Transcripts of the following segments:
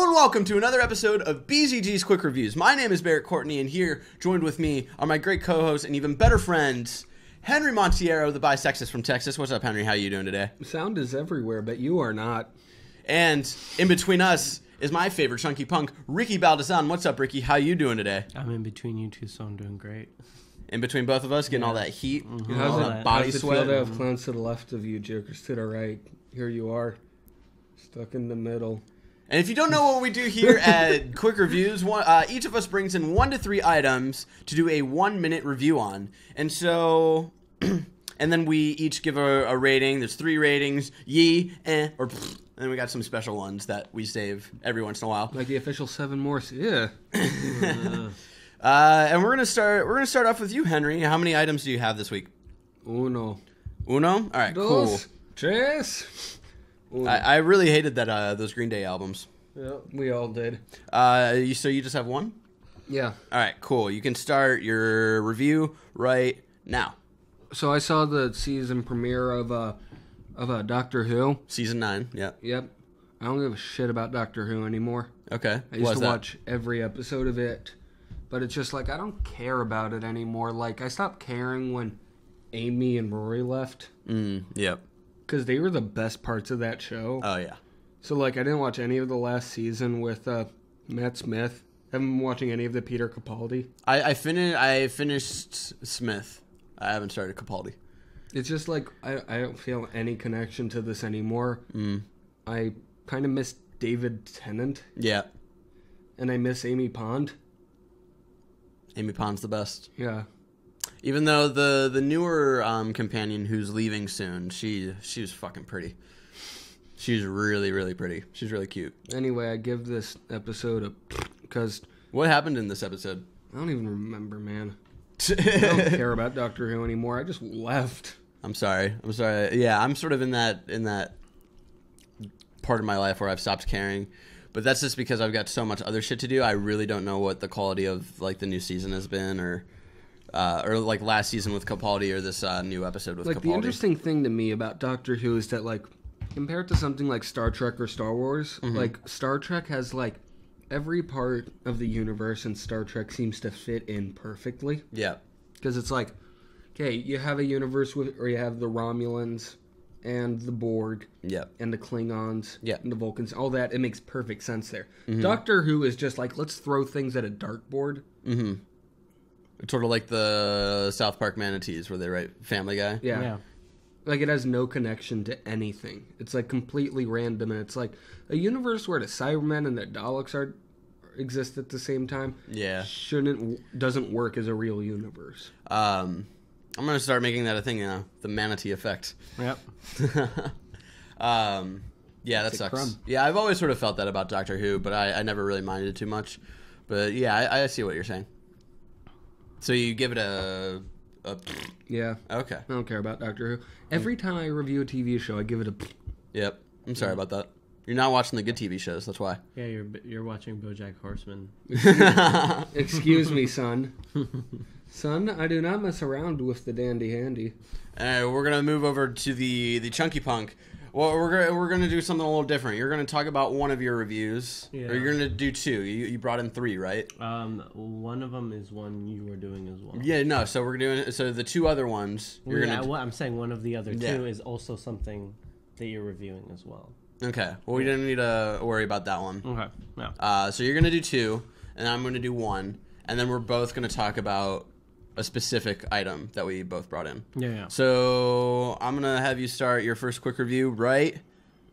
Hello and welcome to another episode of BZG's Quick Reviews. My name is Barrett Courtney, and here, joined with me, are my great co-hosts and even better friends, Henry Montiero, the bisexist from Texas. What's up, Henry? How you doing today? Sound is everywhere, but you are not. And in between us is my favorite chunky punk, Ricky Baldazan. What's up, Ricky? How you doing today? I'm in between you two, so I'm doing great. In between both of us, getting all that heat, How's all it, that body how's it sweat. feel to have clowns to the left of you, jokers to the right? Here you are, stuck in the middle. And if you don't know what we do here at Quick Reviews, each of us brings in 1 to 3 items to do a 1-minute review on. And so, and then we each give a rating. There's 3 ratings, yee, or pfft. And then we got some special ones that we save every once in a while. Like the official 7 Morse, yeah. And we're gonna start off with you, Henry. How many items do you have this week? Uno. Uno? All right, cool. Dos. Tres. I really hated that those Green Day albums. Yeah, we all did. So you just have one? Yeah. All right, cool. You can start your review right now. So I saw the season premiere of Doctor Who. Season 9, yeah. Yep. I don't give a shit about Doctor Who anymore. Okay. I used to watch every episode of it, but it's just like I don't care about it anymore. Like I stopped caring when Amy and Rory left. Yep. Because they were the best parts of that show. Oh, yeah. So, like, I didn't watch any of the last season with Matt Smith. Haven't been watching any of the Peter Capaldi. I finished Smith. I haven't started Capaldi. It's just like, I don't feel any connection to this anymore. I kind of miss David Tennant. Yeah. And I miss Amy Pond. Amy Pond's the best. Yeah. Even though the newer companion who's leaving soon, she was fucking pretty. She's really, really pretty. She's really cute. Anyway, I give this episode a... Because... What happened in this episode? I don't even remember, man. I don't care about Doctor Who anymore. I just left. I'm sorry. Yeah, I'm sort of in that part of my life where I've stopped caring. But that's just because I've got so much other shit to do. I really don't know what the quality of like the new season has been or like last season with Capaldi or this new episode with Capaldi. The interesting thing to me about Doctor Who is that, like, compared to something like Star Trek or Star Wars, like, Star Trek has, like, every part of the universe in Star Trek seems to fit in perfectly. Yeah. Because it's like, okay, you have a universe where you have the Romulans and the Borg and the Klingons and the Vulcans, all that. It makes perfect sense there. Doctor Who is just like, let's throw things at a dartboard. Sort of like the South Park Manatees where they write Family Guy. Yeah. Like, it has no connection to anything. It's, like, completely random, and it's, like, a universe where the Cybermen and the Daleks exist at the same time. Yeah. Doesn't work as a real universe. I'm going to start making that a thing now. The manatee effect. Yep. Yeah, that sucks. Crumb. Yeah, I've always sort of felt that about Doctor Who, but I never really minded it too much. But, yeah, I see what you're saying. So you give it a... Yeah. Okay. I don't care about Doctor Who. Every time I review a TV show, I give it a... Yep. I'm sorry about that. You're not watching the good TV shows, that's why. Yeah, you're watching BoJack Horseman. Excuse me, son. Son, I do not mess around with the dandy handy. We're going to move over to the chunky punk. Well, we're gonna do something a little different. You're gonna talk about one of your reviews, or you're gonna do 2. You brought in 3, right? One of them is one you were doing as well. Yeah, no. So we're doing the 2 other ones. I'm saying one of the other 2 is also something that you're reviewing as well. Okay. Well, we didn't need to worry about that one. Okay. Yeah. So you're gonna do 2, and I'm gonna do 1, and then we're both gonna talk about a specific item that we both brought in. Yeah. So I'm going to have you start your first quick review right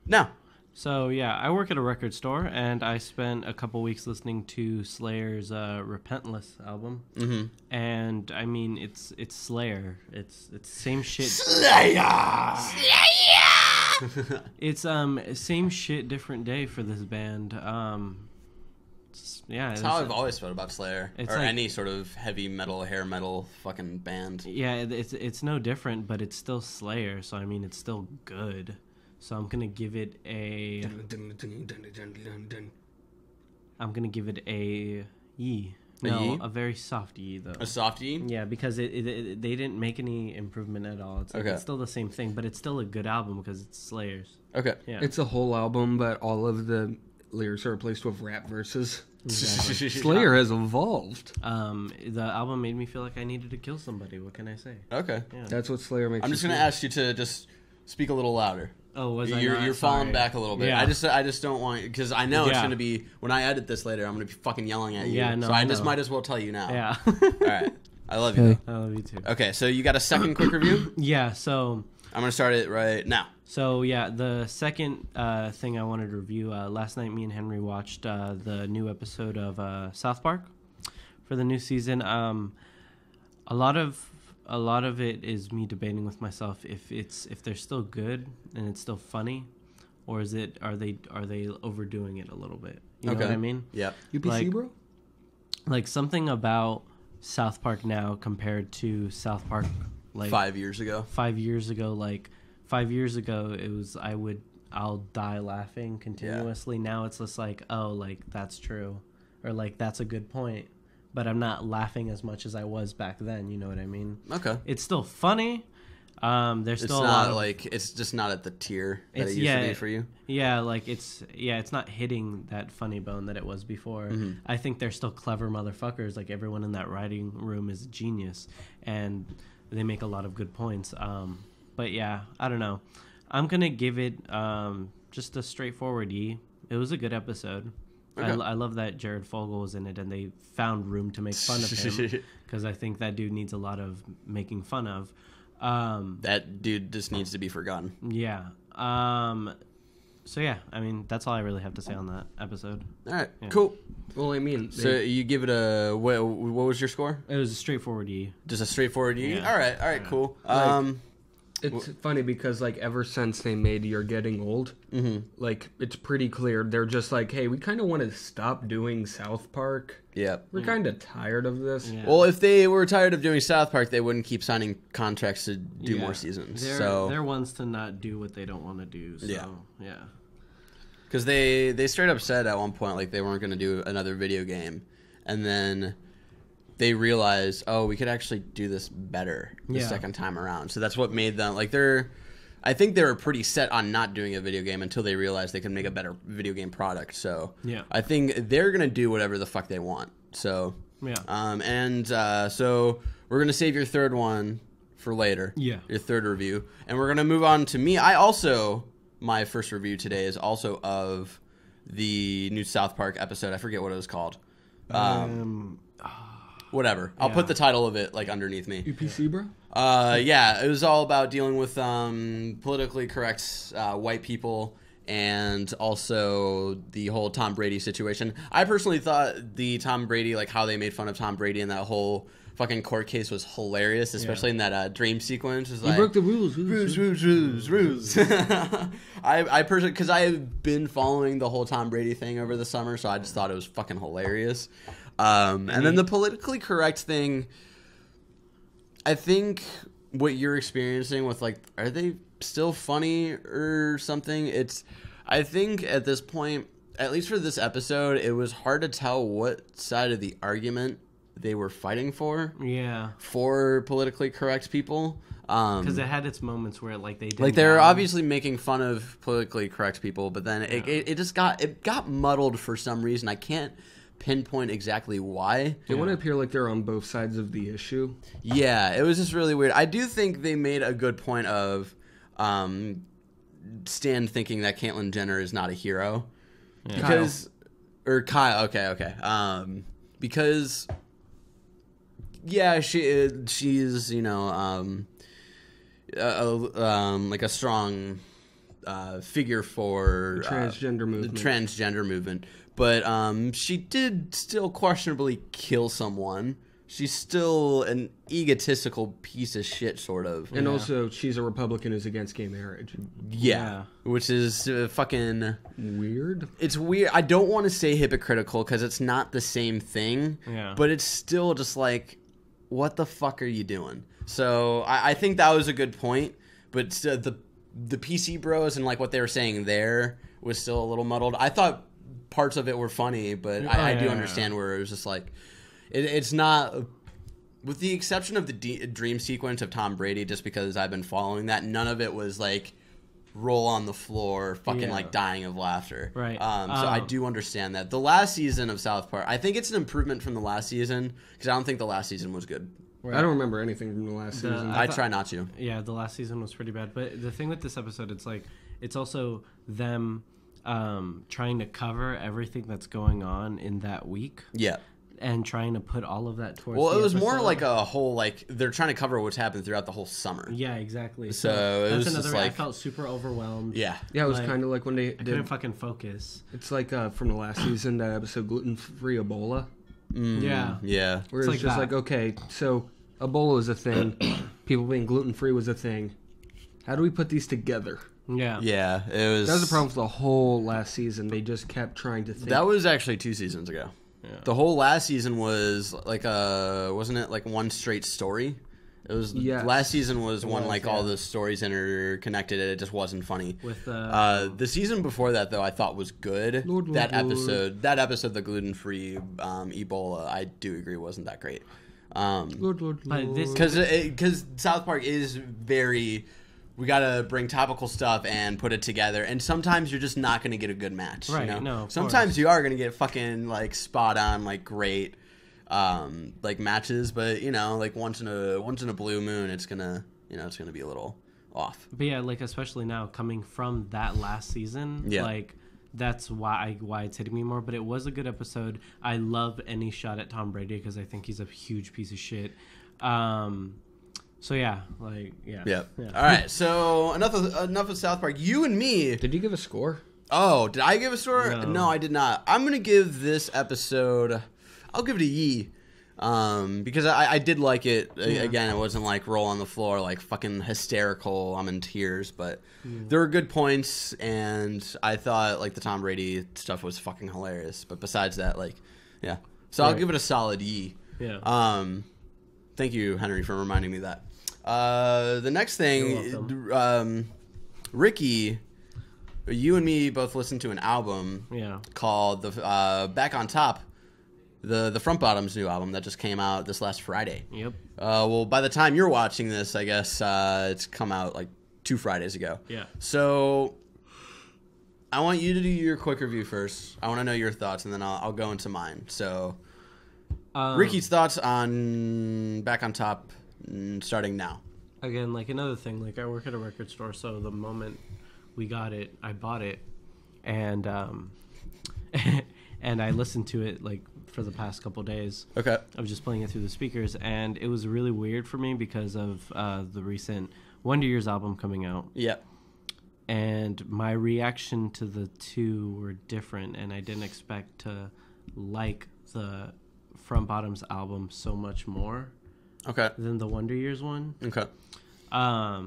now. So, yeah, I work at a record store, and I spent a couple weeks listening to Slayer's Repentless album. And, I mean, it's Slayer. It's same shit. Slayer! It's same shit, different day for this band. That's how I've always felt about Slayer, or like, any sort of heavy metal, hair metal fucking band. Yeah, it's no different, but it's still Slayer, so I mean, it's still good. So I'm gonna give it a yee. No, a very soft yee though. A soft yee? Yeah, because they didn't make any improvement at all. It's like it's still the same thing, but it's still a good album because it's Slayer's. Okay. Yeah. It's a whole album, but all of the lyrics are a place to have rap verses. Exactly. Slayer has evolved. The album made me feel like I needed to kill somebody. What can I say? Okay. Yeah. That's what Slayer makes. I'm just going to ask you to just speak a little louder. Oh, was I You're falling back a little bit. Yeah. I just don't want, because I know it's going to be, when I edit this later, I'm going to be fucking yelling at you. Yeah, no, so I just might as well tell you now. Yeah. All right. I love you. I love you too. Okay, so you got a second quick review? Yeah, so I'm going to start it right now. So yeah, the second thing I wanted to review, last night me and Henry watched the new episode of South Park for the new season. A lot of it is me debating with myself if they're still good and it's still funny, or are they overdoing it a little bit? You know what I mean? Yeah. UPC, bro? Like something about South Park now compared to South Park like 5 years ago. 5 years ago, like 5 years ago, it was I'll die laughing continuously. Yeah. Now it's just like, oh, like that's true, or like that's a good point, but I'm not laughing as much as I was back then. You know what I mean? Okay. It's still funny. There's still it's just not at the tier that it used to be for you. Yeah, like it's not hitting that funny bone that it was before. Mm-hmm. I think they're still clever motherfuckers. Like everyone in that writing room is a genius, and they make a lot of good points. But yeah, I don't know. I'm gonna give it just a straightforward E. It was a good episode. Okay. I love that Jared Fogle was in it, and they found room to make fun of him because I think that dude needs a lot of making fun of. That dude just needs to be forgotten. Yeah. So yeah, I mean that's all I really have to say on that episode. All right, cool. Well, I mean, so you give it a what was your score? It was a straightforward E. Just a straightforward E. Yeah. All right, cool. It's funny because like ever since they made You're Getting Old, like it's pretty clear they're just like, hey, we kind of want to stop doing South Park. Yeah, we're kind of tired of this. Yeah. Well, if they were tired of doing South Park, they wouldn't keep signing contracts to do more seasons. They're ones to not do what they don't want to do. So, yeah. Because they straight up said at one point like they weren't going to do another video game, and then they realized, oh, we could actually do this better the second time around. So that's what made them like I think they were pretty set on not doing a video game until they realized they could make a better video game product. So I think they're gonna do whatever the fuck they want. So so we're gonna save your third one for later. Yeah, your third review, and we're gonna move on to me. My first review today is also of the new South Park episode. I forget what it was called. Whatever. I'll put the title of it like underneath me. UPC, bro? Yeah, it was all about dealing with politically correct white people and also the whole Tom Brady situation. I personally thought the Tom Brady, like how they made fun of Tom Brady and that whole fucking court case was hilarious, especially in that dream sequence. He broke the rules. Rules. I personally, because I have been following the whole Tom Brady thing over the summer, so I just thought it was fucking hilarious. And then the politically correct thing, I think what you're experiencing with like, are they still funny or something? I think at this point, at least for this episode, it was hard to tell what side of the argument they were fighting for. Yeah. For politically correct people. Because it had its moments where like they didn't like they're obviously making fun of politically correct people, but then it just got muddled for some reason. I can't pinpoint exactly why. They want to appear like they're on both sides of the issue. Yeah, it was just really weird. I do think they made a good point of Stan thinking that Caitlyn Jenner is not a hero. Yeah. Because or Kyle, okay. Because she's, you know, like a strong figure for the transgender movement. But she did still questionably kill someone. She's still an egotistical piece of shit, sort of. And also, she's a Republican who's against gay marriage. Yeah. Which is fucking weird. It's weird. I don't want to say hypocritical because it's not the same thing. Yeah. But it's still just like, what the fuck are you doing? So I think that was a good point. But the PC bros and like what they were saying there was still a little muddled. I thought parts of it were funny, but I do understand where it was just like, it's not, with the exception of the dream sequence of Tom Brady, just because I've been following that, none of it was like roll on the floor, fucking like dying of laughter. Right. So I do understand that. The last season of South Park, I think it's an improvement from the last season because I don't think the last season was good. Right. I don't remember anything from the last season. I try not to. Yeah, the last season was pretty bad. But the thing with this episode, it's like it's also them trying to cover everything that's going on in that week. Yeah. And trying to put all of that towards. Well, it was episode. more like a whole like they're trying to cover what's happened throughout the whole summer. Yeah, exactly. So it that's was another. Just like, I felt super overwhelmed. Yeah, yeah. It was kind of like when they couldn't fucking focus. It's like from the last season, that episode gluten-free Ebola. Yeah. Where it's just like, okay, so Ebola was a thing, people being gluten-free was a thing. How do we put these together? Yeah. It was. That was the problem with the whole last season. They just kept trying to think. That was actually 2 seasons ago. Yeah. The whole last season was like wasn't it like one straight story? It was last season was one like all the stories interconnected and it just wasn't funny. With the season before that though I thought was good. Episode, the gluten-free Ebola, I do agree wasn't that great. Because South Park is very. We gotta bring topical stuff and put it together, and sometimes you're just not gonna get a good match. Right? You know? No. Sometimes you are gonna get fucking like spot on, like great, like matches, but you know, like once in a blue moon, it's gonna be a little off. But yeah, like especially now coming from that last season, like that's why it's hitting me more. But it was a good episode. I love any shot at Tom Brady because I think he's a huge piece of shit. So yeah. All right. So enough of South Park. You and me. Did you give a score? Oh, did I give a score? No, I did not. I'm gonna give this episode. I'll give it a yee. Because I did like it. Yeah. Again, it wasn't like roll on the floor like fucking hysterical. I'm in tears, but there were good points, and I thought like the Tom Brady stuff was fucking hilarious. But besides that, like, yeah. So I'll give it a solid yee. Yeah. Thank you, Henry, for reminding me of that. The next thing, Ricky, you and me both listened to an album called the Back on Top, the Front Bottoms' new album that just came out this last Friday. Yep. Well, by the time you're watching this, I guess it's come out like 2 Fridays ago. Yeah. So I want you to do your quick review first. I want to know your thoughts, and then I'll go into mine. So Ricky's thoughts on Back on Top starting now. Again, like another thing, like I work at a record store, so the moment we got it, I bought it, and and I listened to it like for the past couple days. Okay. I was just playing it through the speakers, and it was really weird for me because of the recent Wonder Years album coming out. Yeah. And my reaction to the two were different, and I didn't expect to like the Front Bottoms album so much more. Okay. Than the Wonder Years one. Okay. I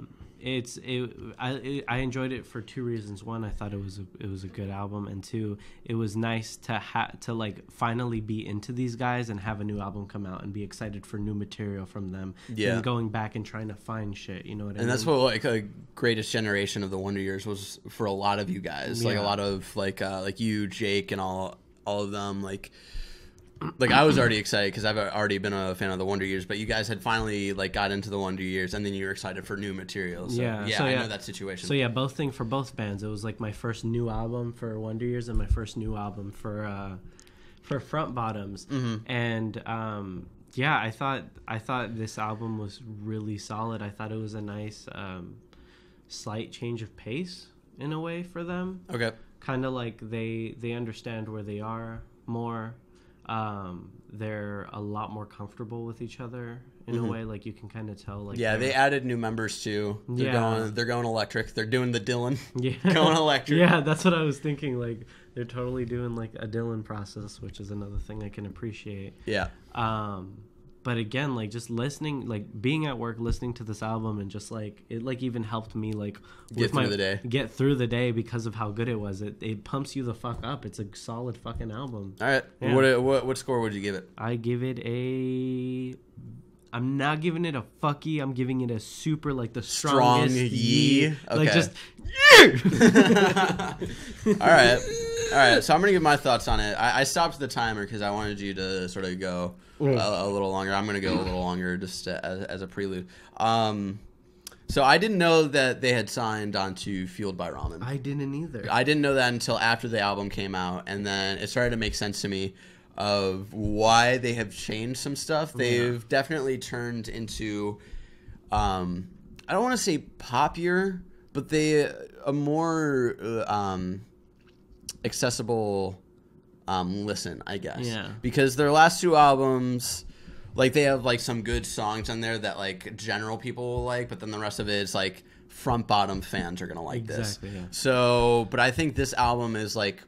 enjoyed it for 2 reasons. One, I thought it was a good album, and 2, it was nice to like finally be into these guys and have a new album come out and be excited for new material from them. Yeah. And going back and trying to find shit, you know what I mean? And that's what like a greatest generation of the Wonder Years was for a lot of you guys. Like a lot of like you, Jake, and all of them. Like I was already excited because I've already been a fan of the Wonder Years, but you guys had finally like got into the Wonder Years, and then you were excited for new material. So, I know that situation. So yeah, both things for both bands. It was like my first new album for Wonder Years and my first new album for Front Bottoms. Mm-hmm. And I thought this album was really solid. I thought it was a nice slight change of pace in a way for them. Okay. Kind of like they understand where they are more. They're a lot more comfortable with each other in a way. Like you can kind of tell. Like they added new members too. They're going electric. They're doing the Dylan. Yeah, going electric. Yeah, that's what I was thinking. Like they're totally doing like a Dylan process, which is another thing I can appreciate. Yeah. But again, like just listening, like being at work, listening to this album, and just like it, like even helped me like get through the day because of how good it was. It pumps you the fuck up. It's a solid fucking album. All right. Yeah. What score would you give it? I give it a. I'm not giving it a fucky. I'm giving it a super like the strongest yee. Okay. Like just. All right. So I'm gonna give my thoughts on it. I stopped the timer because I wanted you to sort of go a little longer. I'm gonna go a little longer just as a prelude. So So I didn't know that they had signed on to Fueled by Ramen. I didn't either. I didn't know that until after the album came out, and then it started to make sense to me of why they have changed some stuff. They've definitely turned into, I don't want to say popular, but they a more accessible listen, I guess. Yeah. Because their last two albums, like, they have like some good songs on there that like general people will like, but then the rest of it is like front bottom fans are gonna like this. Yeah. So, but I think this album is like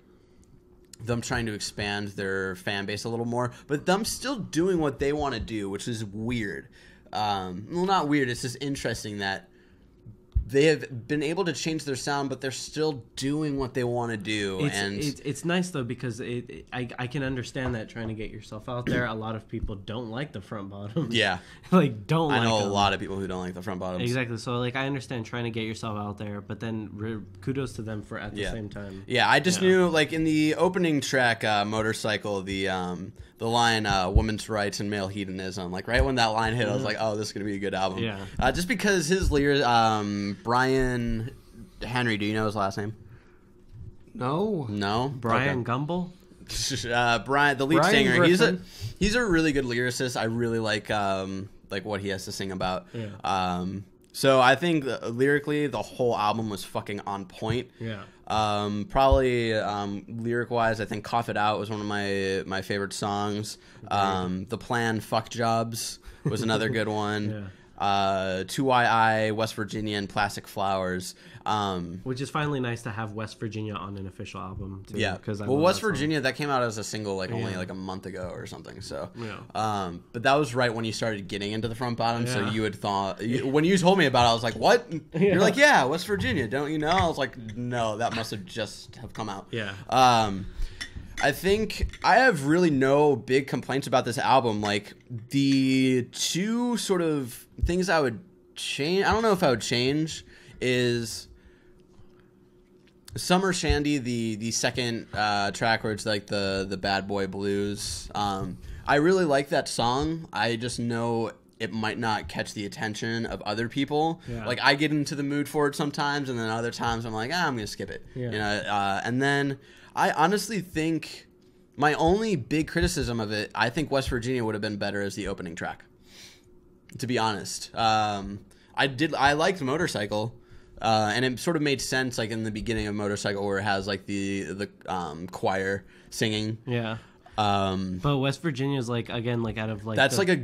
them trying to expand their fan base a little more, but them still doing what they want to do, which is weird. Well, not weird. It's just interesting that they have been able to change their sound, but they're still doing what they want to do. It's nice though, because I can understand that trying to get yourself out there. A lot of people don't like the front bottoms. Yeah, like don't. I know them. a lot of people who don't like the front bottoms. Exactly. So like I understand trying to get yourself out there, but then kudos to them for at the same time. Yeah, I just knew, like, in the opening track, Motorcycle, the line women's rights and male hedonism, like right when that line hit, I was like, oh, this is gonna be a good album. Yeah. Just because his lyrics, Brian Henry, do you know his last name? No. Brian Gumble. Brian, the lead singer. Griffin. He's a really good lyricist. I really like what he has to sing about. Yeah. So I think lyrically the whole album was fucking on point. Yeah. Probably lyric wise, I think "Cough It Out" was one of my favorite songs. "The Plan," "Fuck Jobs" was another good one. Yeah. 2YI, West Virginia, and "Plastic Flowers." Which is finally nice to have West Virginia on an official album too. Yeah, because West Virginia, that came out as a single only like a month ago or something. So, but that was right when you started getting into the front bottom. So you had thought when you told me about it, I was like, "What?" You're like, "Yeah, West Virginia, don't you know?" I was like, "No, that must have just have come out." Yeah. I think I have really no big complaints about this album. Like, the two sort of things I would change, I don't know if I would change, is Summer Shandy, the second track where it's like the bad boy blues. I really like that song. I just know it might not catch the attention of other people. Yeah. Like, I get into the mood for it sometimes, and then other times I'm like, I'm gonna skip it. Yeah. You know, and then I honestly think my only big criticism of it, I think West Virginia would have been better as the opening track, to be honest. I liked Motorcycle, and it sort of made sense, like, in the beginning of Motorcycle, where it has like the choir singing. Yeah. But West Virginia is like, again, like out of like that's like a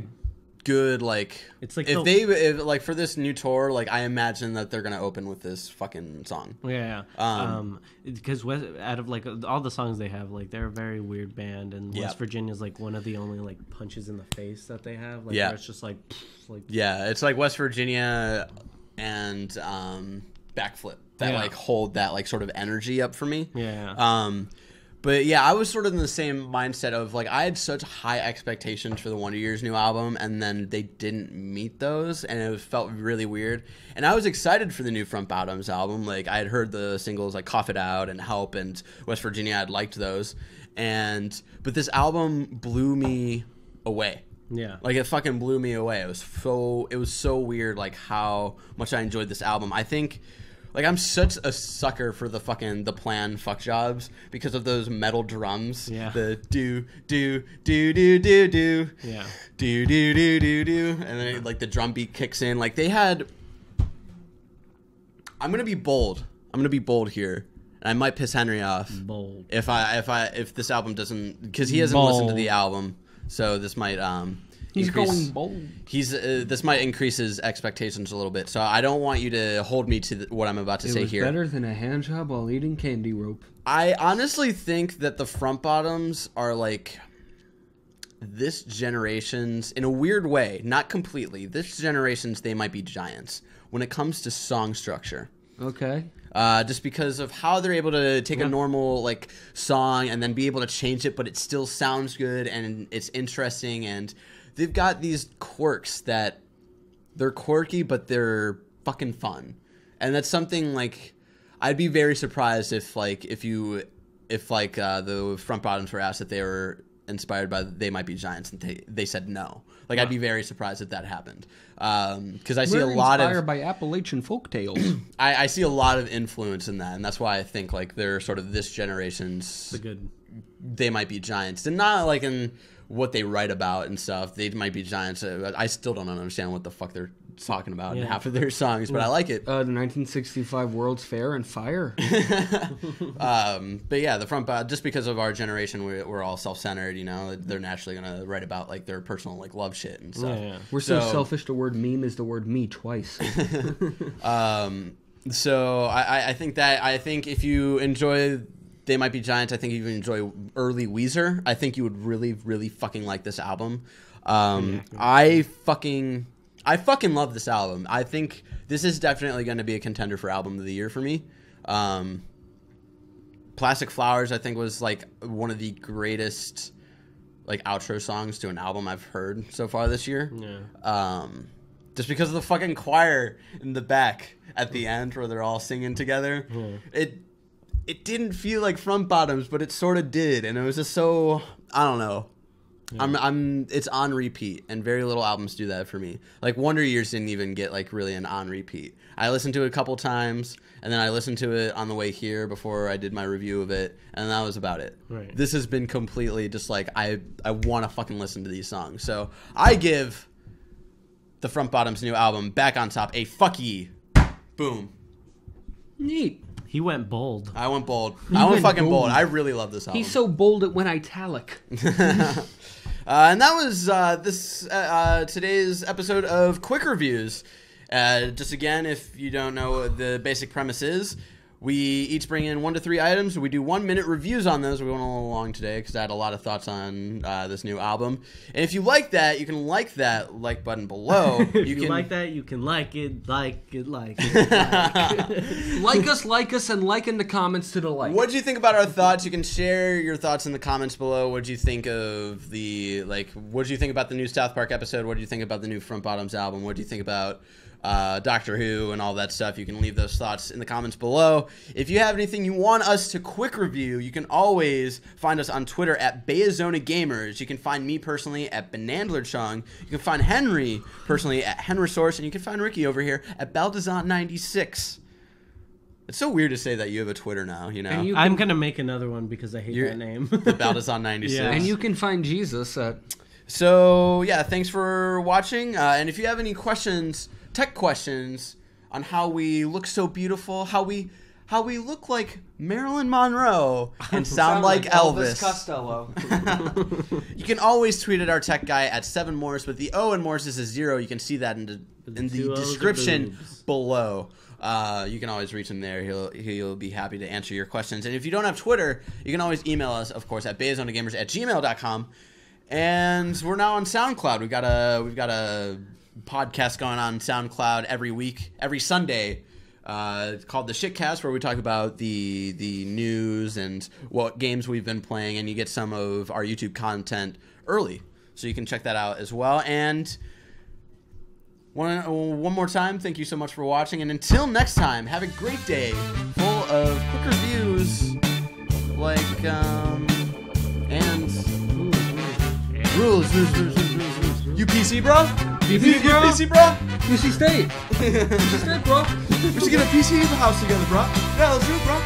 good, like, it's like if like for this new tour, like, I imagine that they're gonna open with this fucking song. Yeah. Because out of like all the songs they have, like, they're a very weird band, and West Virginia is like one of the only like punches in the face that they have. Like, where it's just like it's like West Virginia and Backflip that like hold that like sort of energy up for me. Yeah. But yeah, I was sort of in the same mindset of, like, I had such high expectations for the Wonder Years' new album, and then they didn't meet those, and it felt really weird. And I was excited for the new Front Bottoms album. Like, I had heard the singles like "Cough It Out" and "Help" and "West Virginia." I'd liked those, but this album blew me away. Yeah. Like, it fucking blew me away. It was so weird, like, how much I enjoyed this album. I think, like, I'm such a sucker for the Plan Fuck Jobs because of those metal drums. Yeah. The do do do do do do. Yeah. Do do do do do, and then like the drum beat kicks in. Like, they had. I'm gonna be bold. Here, and I might piss Henry off. Bold. If this album doesn't, because he hasn't listened to the album, so this might He's going bold. This might increase his expectations a little bit, so I don't want you to hold me to what I'm about to say here. Better than a hand job while eating candy rope. I honestly think that the Front Bottoms are like this generation's, in a weird way, not completely. This generation's, they might be giants when it comes to song structure. Okay. Just because of how they're able to take a normal like song and then be able to change it, but it still sounds good and it's interesting, and they've got these quirks that they're quirky, but they're fucking fun. And that's something, like, I'd be very surprised if the Front Bottoms were asked if they were inspired by They Might Be Giants, and they said no. Like, I'd be very surprised if that happened. Because I see a lot of... inspired by Appalachian folktales. I see a lot of influence in that, and that's why I think, like, they're sort of this generation's... They Might Be Giants. And not, like, in what they write about and stuff. They Might Be Giants. I still don't understand what the fuck they're talking about in half of their songs, but I like it. The 1965 World's Fair and Fire. But yeah, the front just because of our generation, we're all self-centered, you know. They're naturally gonna write about like their personal like love shit and stuff. We're so selfish. The word meme is the word me twice. So I think if you enjoy They Might Be Giants, I think if you enjoy early Weezer, I think you would really, really fucking like this album. I fucking love this album. I think this is definitely going to be a contender for album of the year for me. Plastic Flowers, I think, was like one of the greatest like outro songs to an album I've heard so far this year. Just because of the fucking choir in the back at the end where they're all singing together. It didn't feel like Front Bottoms, but it sort of did, and it was just so, I don't know. It's on repeat, and very little albums do that for me. Like Wonder Years didn't even get like really an on repeat. I listened to it a couple times, and then I listened to it on the way here before I did my review of it, and that was about it. This has been completely just like I want to fucking listen to these songs. So I give the Front Bottoms' new album, Back on Top, a fuck ye. Boom. Neat. He went bold. I went bold. I went fucking bold. I really love this album. He's so bold it went italic. And that was today's episode of Quick Reviews. Just again, if you don't know what the basic premise is, we each bring in 1 to 3 items. We do 1-minute reviews on those. We went a little long today because I had a lot of thoughts on this new album. And if you like that, you can like that like button below. If you like that, you can like it. Like. Like us, and like in the comments to the like. What did you think about our thoughts? You can share your thoughts in the comments below. What did you think of what did you think about the new South Park episode? What did you think about the new Front Bottoms album? What did you think about Doctor Who and all that stuff? You can leave those thoughts in the comments below. If you have anything you want us to quick review, you can always find us on Twitter at baiazonagamers. You can find me personally at Benandlerchung. You can find Henry personally at Henrysource, and you can find Ricky over here at Baldazant96. It's so weird to say that you have a Twitter now, you know. I'm gonna make another one because I hate that name. The Baldazant96. Yeah. And you can find Jesus at... So yeah, thanks for watching. And if you have any questions, tech questions on how we look so beautiful, how we look like Marilyn Monroe and sound like Elvis Costello. You can always tweet at our tech guy at 7Morse, but the O in Morse is a 0. You can see that in the description below. You can always reach him there. He'll be happy to answer your questions. And if you don't have Twitter, you can always email us, of course, at baiazonagamers@gmail.com. And we're now on SoundCloud. We've got a podcast going on SoundCloud every Sunday, called The Shitcast, where we talk about the news and what games we've been playing, and you get some of our YouTube content early, so you can check that out as well. And one more time, thank you so much for watching, and until next time, have a great day full of quick reviews and rules. UPC, bro? UPC, bro? UPC, bro? UC State. UC State, bro. We should get a PC house together, bro. Yeah, let's do it, bro.